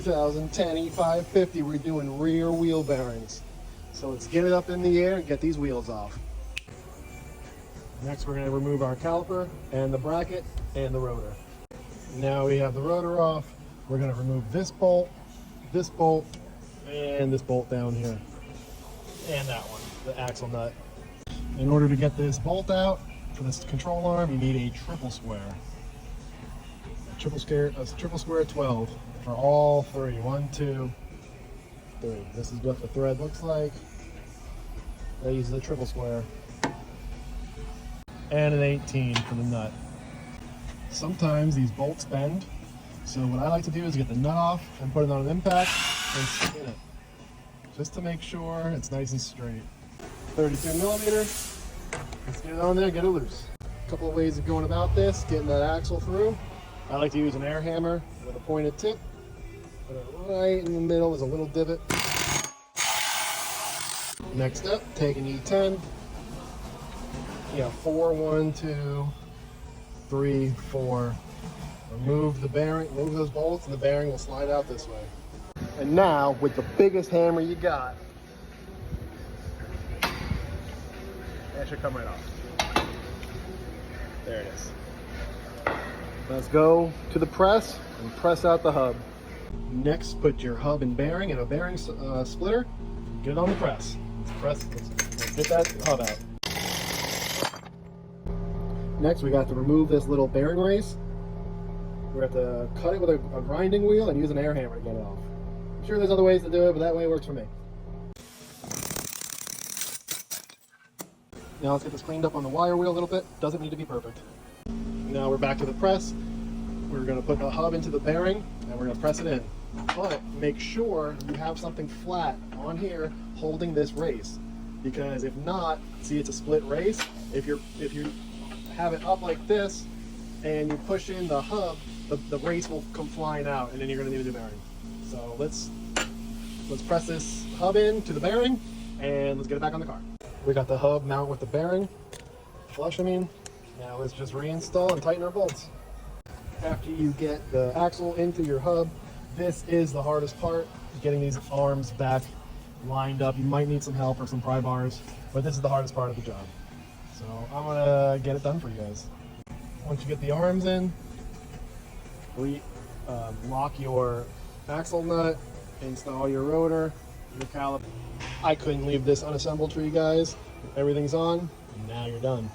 2010 E550, we're doing rear wheel bearings. So let's get it up in the air and get these wheels off. Next we're going to remove our caliper and the bracket and the rotor. Now we have the rotor off, we're going to remove this bolt, and this bolt down here. And that one, the axle nut. In order to get this bolt out for this control arm, you need a triple square. A triple square 12 for all three. 1, 2, 3. This is what the thread looks like. I use the triple square. And an 18 for the nut. Sometimes these bolts bend, so what I like to do is get the nut off and put it on an impact and spin it, just to make sure it's nice and straight. 32 millimeters. Let's get it on there, get it loose. A couple of ways of going about this, getting that axle through. I like to use an air hammer with a pointed tip. Put it right in the middle, there's a little divot. Next up, take an E10. Yeah, 4, 1, 2, 3, 4. Remove the bearing, remove those bolts, and the bearing will slide out this way. And now, with the biggest hammer you got, that should come right off. There it is. Let's go to the press and press out the hub. Next, put your hub and bearing in a bearing splitter. Get it on the press. Let's get that hub out. Next, we got to remove this little bearing race. We have to cut it with a grinding wheel and use an air hammer to get it off. I'm sure there's other ways to do it, but that way works for me. Now let's get this cleaned up on the wire wheel a little bit. Doesn't need to be perfect. Now we're back to the press. We're going to put the hub into the bearing and we're going to press it in. But make sure you have something flat on here holding this race, because if not, see, it's a split race. If you have it up like this and you push in the hub, the race will come flying out, and then you're going to need a new bearing. So let's press this hub in to the bearing and let's get it back on the car. We got the hub mount with the bearing, flush I mean. Now let's just reinstall and tighten our bolts. After you get the axle into your hub, this is the hardest part, getting these arms back lined up. You might need some help or some pry bars, but this is the hardest part of the job. So I'm gonna get it done for you guys. Once you get the arms in, lock your axle nut, install your rotor, your caliper. I couldn't leave this unassembled for you guys. Everything's on, and now you're done.